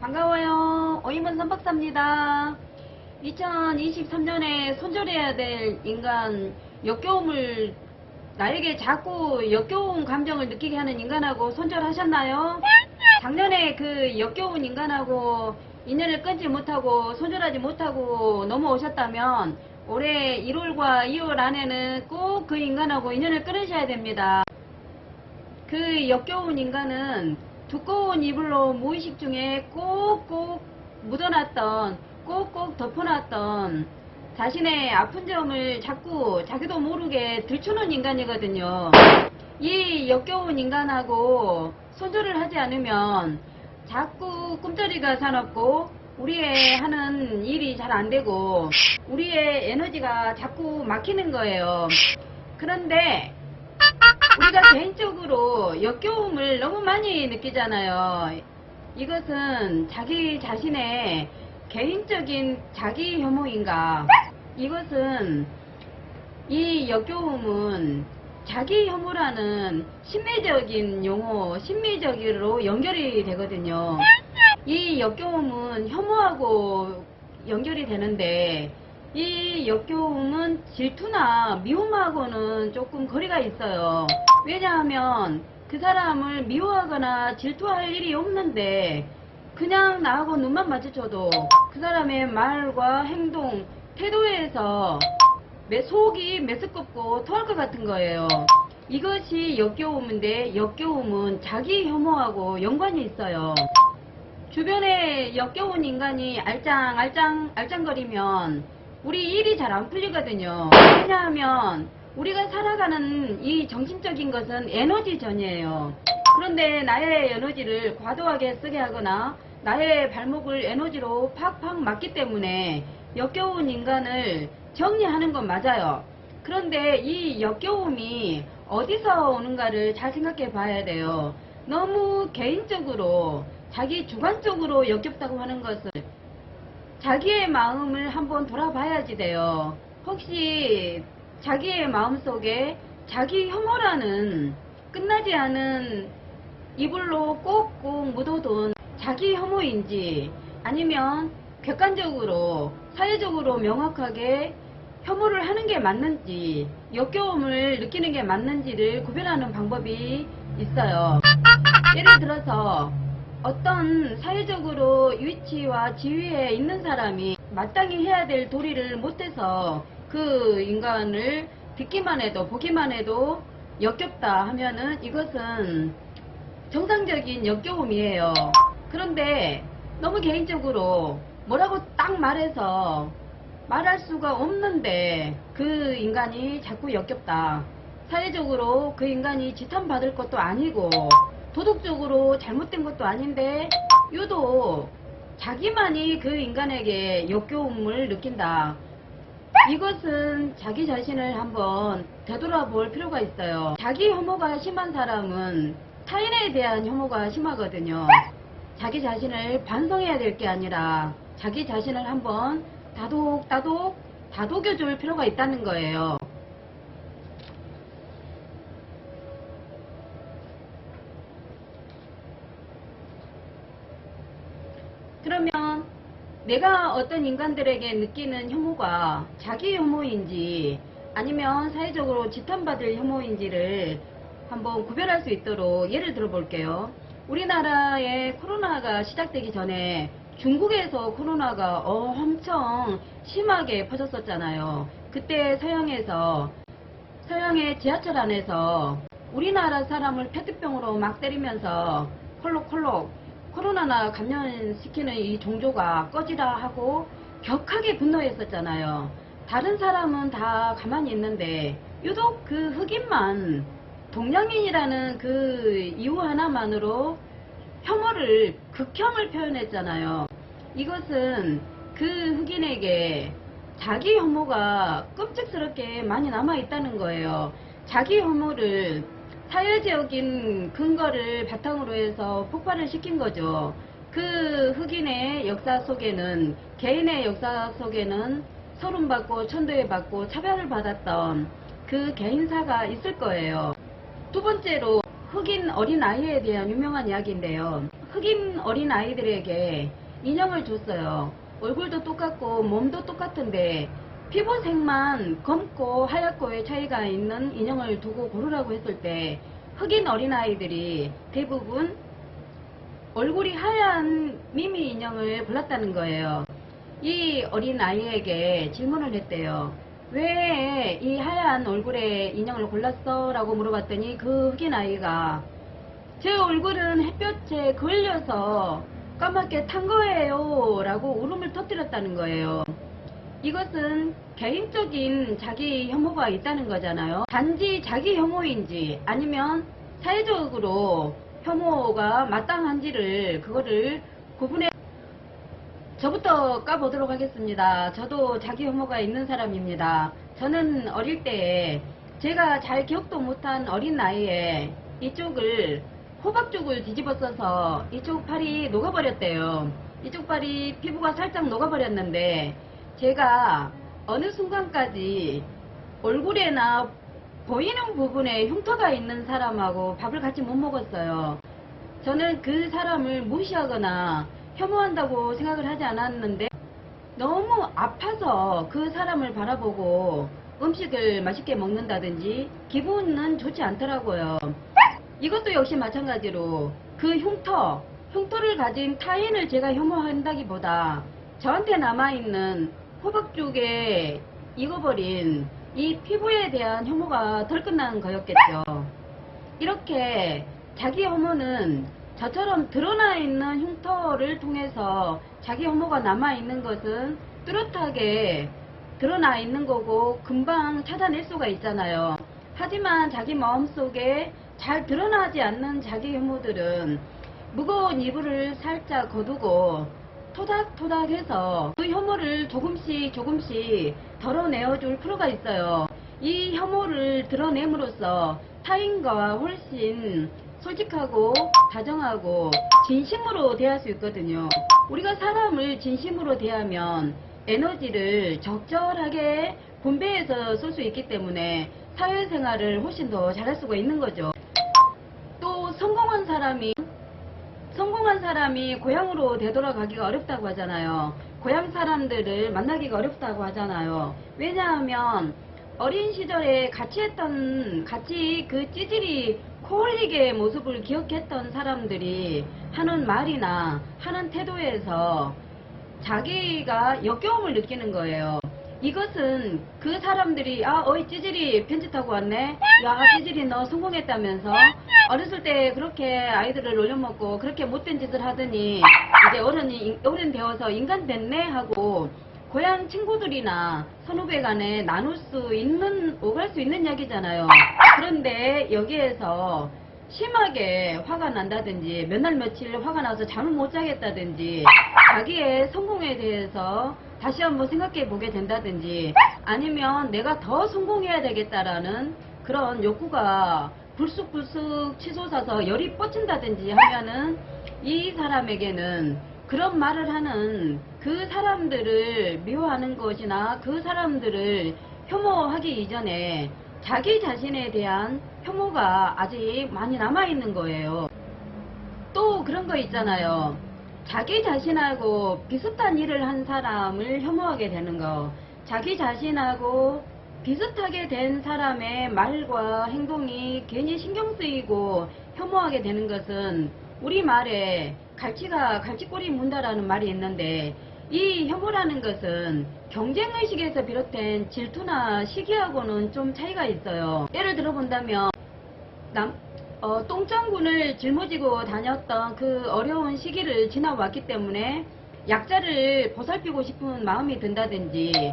반가워요. 오이문 선박사입니다. 2023년에 손절해야 될 인간, 역겨움을, 나에게 자꾸 역겨운 감정을 느끼게 하는 인간하고 손절하셨나요? 작년에 그 역겨운 인간하고 인연을 끊지 못하고 손절하지 못하고 넘어오셨다면 올해 1월과 2월 안에는 꼭 그 인간하고 인연을 끊으셔야 됩니다. 그 역겨운 인간은 두꺼운 이불로 무의식 중에 꼭꼭 묻어놨던, 꼭꼭 덮어놨던 자신의 아픈 점을 자꾸 자기도 모르게 들추는 인간이거든요. 이 역겨운 인간하고 손절을 하지 않으면 자꾸 꿈자리가 사납고 우리의 하는 일이 잘 안되고 우리의 에너지가 자꾸 막히는 거예요. 그런데 우리가 개인적으로 역겨움을 너무 많이 느끼잖아요. 이것은 자기 자신의 개인적인 자기 혐오인가? 이것은, 이 역겨움은 자기 혐오라는 심리적인 용어, 심리적으로 연결이 되거든요. 이 역겨움은 혐오하고 연결이 되는데 이 역겨움은 질투나 미움하고는 조금 거리가 있어요. 왜냐하면 그 사람을 미워하거나 질투할 일이 없는데 그냥 나하고 눈만 마주쳐도 그 사람의 말과 행동, 태도에서 속이 메스껍고 토할 것 같은 거예요. 이것이 역겨움인데 역겨움은 자기 혐오하고 연관이 있어요. 주변에 역겨운 인간이 알짱거리면 우리 일이 잘 안 풀리거든요. 왜냐하면 우리가 살아가는 이 정신적인 것은 에너지전이에요. 그런데 나의 에너지를 과도하게 쓰게 하거나 나의 발목을 에너지로 팍팍 맞기 때문에 역겨운 인간을 정리하는 건 맞아요. 그런데 이 역겨움이 어디서 오는가를 잘 생각해 봐야 돼요. 너무 개인적으로 자기 주관적으로 역겹다고 하는 것을 자기의 마음을 한번 돌아봐야지 돼요. 혹시 자기의 마음속에 자기 혐오라는 끝나지 않은 이불로 꼭꼭 묻어둔 자기 혐오인지 아니면 객관적으로 사회적으로 명확하게 혐오를 하는 게 맞는지 역겨움을 느끼는 게 맞는지를 구별하는 방법이 있어요. 예를 들어서 어떤 사회적으로 위치와 지위에 있는 사람이 마땅히 해야 될 도리를 못해서 그 인간을 듣기만 해도 보기만 해도 역겹다 하면은 이것은 정상적인 역겨움이에요. 그런데 너무 개인적으로 뭐라고 딱 말해서 말할 수가 없는데 그 인간이 자꾸 역겹다. 사회적으로 그 인간이 지탄받을 것도 아니고 도덕적으로 잘못된 것도 아닌데 유독 자기만이 그 인간에게 역겨움을 느낀다. 이것은 자기 자신을 한번 되돌아볼 필요가 있어요. 자기 혐오가 심한 사람은 타인에 대한 혐오가 심하거든요. 자기 자신을 반성해야 될 게 아니라 자기 자신을 한번 다독여 줄 필요가 있다는 거예요. 그러면 내가 어떤 인간들에게 느끼는 혐오가 자기 혐오인지 아니면 사회적으로 지탄받을 혐오인지를 한번 구별할 수 있도록 예를 들어 볼게요. 우리나라에 코로나가 시작되기 전에 중국에서 코로나가 엄청 심하게 퍼졌었잖아요. 그때 서양의 지하철 안에서 우리나라 사람을 페트병으로 막 때리면서 콜록콜록 코로나나 감염시키는 이 종조가 꺼지라 하고 격하게 분노했었잖아요. 다른 사람은 다 가만히 있는데 유독 그 흑인만 동양인이라는 그 이유 하나만으로 혐오를 극혐을 표현했잖아요. 이것은 그 흑인에게 자기 혐오가 끔찍스럽게 많이 남아있다는 거예요. 자기 혐오를 사회적인 근거를 바탕으로 해서 폭발을 시킨 거죠. 그 흑인의 역사 속에는, 개인의 역사 속에는 서름받고 천대받고 차별을 받았던 그 개인사가 있을 거예요. 두 번째로 흑인 어린아이에 대한 유명한 이야기인데요. 흑인 어린 아이들에게 인형을 줬어요. 얼굴도 똑같고 몸도 똑같은데 피부색만 검고 하얗고의 차이가 있는 인형을 두고 고르라고 했을 때 흑인 어린아이들이 대부분 얼굴이 하얀 미미 인형을 골랐다는 거예요. 이 어린아이에게 질문을 했대요. 왜 이 하얀 얼굴의 인형을 골랐어? 라고 물어봤더니 그 흑인 아이가 제 얼굴은 햇볕에 걸려서 까맣게 탄 거예요 라고 울음을 터뜨렸다는 거예요. 이것은 개인적인 자기 혐오가 있다는 거잖아요. 단지 자기 혐오인지 아니면 사회적으로 혐오가 마땅한지를 그거를 구분해. 저부터 까보도록 하겠습니다. 저도 자기 혐오가 있는 사람입니다. 저는 어릴 때에 제가 잘 기억도 못한 어린 나이에 이쪽을 호박죽을 뒤집어 써서 이쪽 팔이 녹아버렸대요. 이쪽 팔이 피부가 살짝 녹아버렸는데 제가 어느 순간까지 얼굴에나 보이는 부분에 흉터가 있는 사람하고 밥을 같이 못 먹었어요. 저는 그 사람을 무시하거나 혐오한다고 생각을 하지 않았는데 너무 아파서 그 사람을 바라보고 음식을 맛있게 먹는다든지 기분은 좋지 않더라고요. 이것도 역시 마찬가지로 그 흉터를 가진 타인을 제가 혐오한다기보다 저한테 남아있는 호박죽에 익어버린 이 피부에 대한 혐오가 덜 끝나는 거였겠죠. 이렇게 자기 혐오는 저처럼 드러나 있는 흉터를 통해서 자기 혐오가 남아있는 것은 뚜렷하게 드러나 있는 거고 금방 찾아낼 수가 있잖아요. 하지만 자기 마음속에 잘 드러나지 않는 자기 혐오들은 무거운 이불을 살짝 거두고 토닥토닥 해서 그 혐오를 조금씩 덜어내어 줄 필요가 있어요. 이 혐오를 드러냄으로써 타인과 훨씬 솔직하고 다정하고 진심으로 대할 수 있거든요. 우리가 사람을 진심으로 대하면 에너지를 적절하게 분배해서 쓸 수 있기 때문에 사회생활을 훨씬 더 잘할 수가 있는 거죠. 또 성공한 사람이 고향으로 되돌아가기가 어렵다고 하잖아요. 고향 사람들을 만나기가 어렵다고 하잖아요. 왜냐하면 어린 시절에 같이 그 찌질이 코올리게 모습을 기억했던 사람들이 하는 말이나 하는 태도에서 자기가 역겨움을 느끼는 거예요. 이것은 그 사람들이 어이 찌질이 편집하고 왔네, 야 찌질이 너 성공했다면서 어렸을 때 그렇게 아이들을 놀려먹고 그렇게 못된 짓을 하더니 이제 어른 되어서 인간 됐네 하고 고향 친구들이나 선후배 간에 나눌 수 있는, 오갈 수 있는 이야기잖아요. 그런데 여기에서 심하게 화가 난다든지 몇 날 며칠 화가 나서 잠을 못 자겠다든지 자기의 성공에 대해서 다시 한번 생각해 보게 된다든지 아니면 내가 더 성공해야 되겠다라는 그런 욕구가 불쑥불쑥 치솟아서 열이 뻗친다든지 하면은 이 사람에게는 그런 말을 하는 그 사람들을 미워하는 것이나 그 사람들을 혐오하기 이전에 자기 자신에 대한 혐오가 아직 많이 남아있는 거예요. 또 그런 거 있잖아요. 자기 자신하고 비슷한 일을 한 사람을 혐오하게 되는 거. 자기 자신하고 비슷하게 된 사람의 말과 행동이 괜히 신경 쓰이고 혐오하게 되는 것은 우리말에 갈치꼬리 문다라는 말이 있는데 이 혐오라는 것은 경쟁의식에서 비롯된 질투나 시기하고는 좀 차이가 있어요. 예를 들어 본다면 똥장군을 짊어지고 다녔던 그 어려운 시기를 지나왔기 때문에 약자를 보살피고 싶은 마음이 든다든지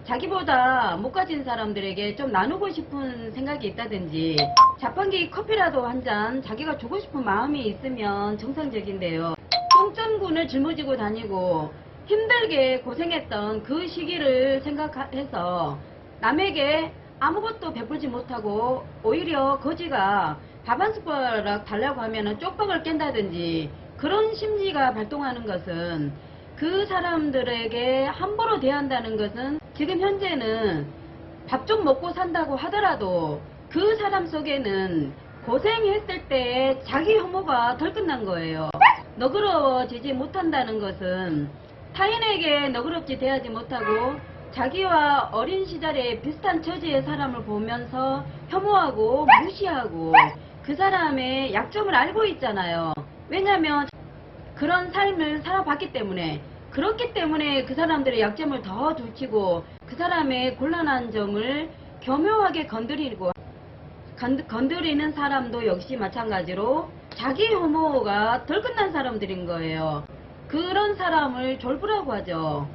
자기보다 못 가진 사람들에게 좀 나누고 싶은 생각이 있다든지 자판기 커피라도 한 잔 자기가 주고 싶은 마음이 있으면 정상적인데요. 똥장군을 짊어지고 다니고 힘들게 고생했던 그 시기를 생각해서 남에게 아무것도 베풀지 못하고 오히려 거지가 밥 한 숟가락 달라고 하면 쪽박을 깬다든지 그런 심리가 발동하는 것은 그 사람들에게 함부로 대한다는 것은 지금 현재는 밥 좀 먹고 산다고 하더라도 그 사람 속에는 고생했을 때의 자기 혐오가 덜 끝난 거예요. 너그러워지지 못한다는 것은 타인에게 너그럽지 대하지 못하고 자기와 어린 시절에 비슷한 처지의 사람을 보면서 혐오하고 무시하고 그 사람의 약점을 알고 있잖아요. 왜냐하면 그런 삶을 살아봤기 때문에, 그렇기 때문에 그 사람들의 약점을 더 둘치고 그 사람의 곤란한 점을 교묘하게 건드리는 사람도 역시 마찬가지로 자기 혐오가 덜 끝난 사람들인 거예요. 그런 사람을 졸부라고 하죠.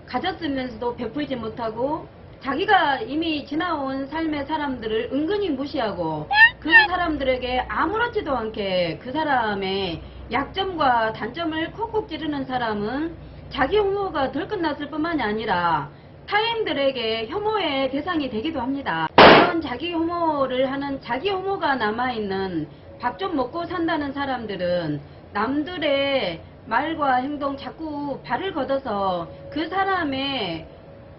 가졌으면서도 베풀지 못하고 자기가 이미 지나온 삶의 사람들을 은근히 무시하고 그 사람들에게 아무렇지도 않게 그 사람의 약점과 단점을 콕콕 찌르는 사람은 자기 혐오가 덜 끝났을 뿐만이 아니라 타인들에게 혐오의 대상이 되기도 합니다. 그런 자기 혐오를 하는, 자기 혐오가 남아있는, 밥 좀 먹고 산다는 사람들은 남들의 말과 행동 자꾸 발을 걷어서 그 사람의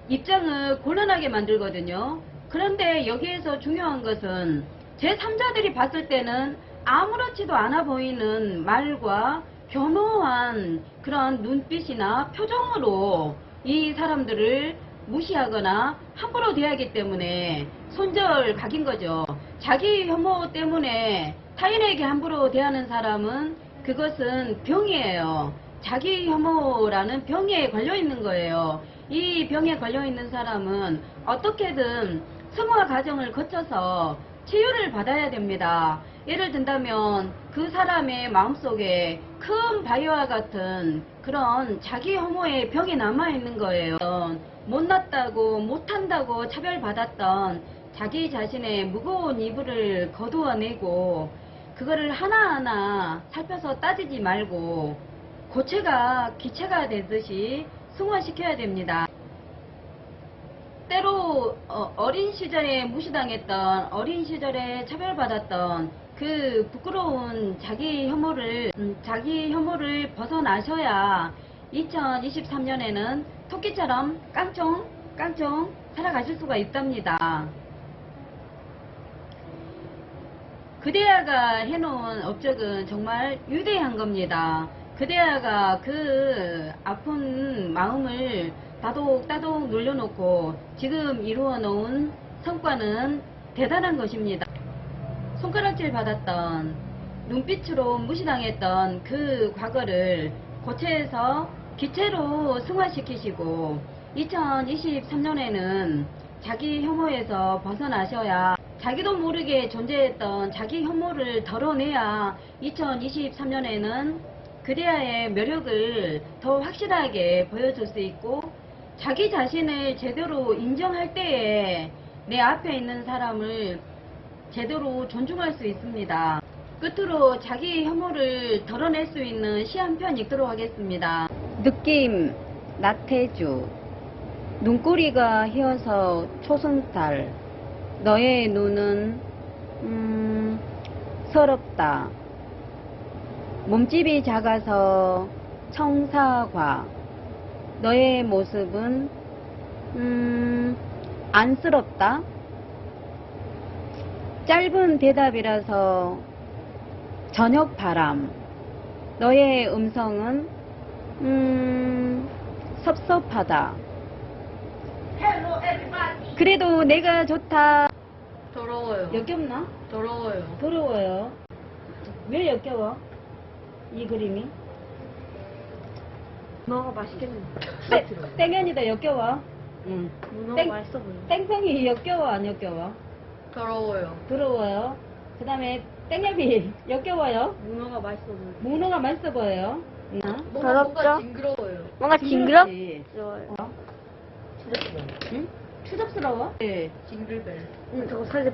입장을 곤란하게 만들거든요. 그런데 여기에서 중요한 것은 제3자들이 봤을 때는 아무렇지도 않아 보이는 말과 교묘한 그런 눈빛이나 표정으로 이 사람들을 무시하거나 함부로 대하기 때문에 손절각인 거죠. 자기 혐오 때문에 타인에게 함부로 대하는 사람은 그것은 병이에요. 자기 혐오라는 병에 걸려 있는 거예요. 이 병에 걸려 있는 사람은 어떻게든 승화 과정을 거쳐서 치유를 받아야 됩니다. 예를 든다면 그 사람의 마음속에 큰 바위와 같은 그런 자기 혐오의 병이 남아있는 거예요. 못났다고 못한다고 차별받았던 자기 자신의 무거운 이불을 거두어내고 그거를 하나하나 살펴서 따지지 말고 고체가 기체가 되듯이 승화시켜야 됩니다. 때로 어린 시절에 무시당했던, 어린 시절에 차별받았던 그 부끄러운 자기 혐오를 벗어나셔야 2023년에는 토끼처럼 깡총 살아가실 수가 있답니다. 그대야가 해놓은 업적은 정말 위대한 겁니다. 그대야가 그 아픈 마음을 따독따독 눌려놓고 지금 이루어 놓은 성과는 대단한 것입니다. 손가락질 받았던, 눈빛으로 무시당했던 그 과거를 고체에서 기체로 승화시키시고 2023년에는 자기 혐오에서 벗어나셔야, 자기도 모르게 존재했던 자기 혐오를 덜어내야 2023년에는 그대야의 매력을 더 확실하게 보여줄 수 있고 자기 자신을 제대로 인정할 때에 내 앞에 있는 사람을 제대로 존중할 수 있습니다. 끝으로 자기 혐오를 덜어낼 수 있는 시 한 편 읽도록 하겠습니다. 느낌 나태주. 눈꼬리가 휘어서 초승달. 너의 눈은 서럽다. 몸집이 작아서 청사과. 너의 모습은 안쓰럽다. 짧은 대답이라서 저녁 바람. 너의 음성은 섭섭하다. 그래도 내가 좋다. 더러워요. 역겹나? 더러워요. 더러워요. 왜 역겨워? 이 그림이? 문어가 맛있겠네. 땡연이다 역겨워. 응. 문어가 맛있어 보여. 땡땡이 역겨워 안 역겨워? 더러워요. 더러워요. 그 다음에 땡엽이 역겨워요? 문어가 맛있어 보여. 문어가 맛있어 보여요? 뭔가 징그러워요. 뭔가 징그럽지? 좋아요. 응? 추접스러워? 네. 징글벨. 저거 사실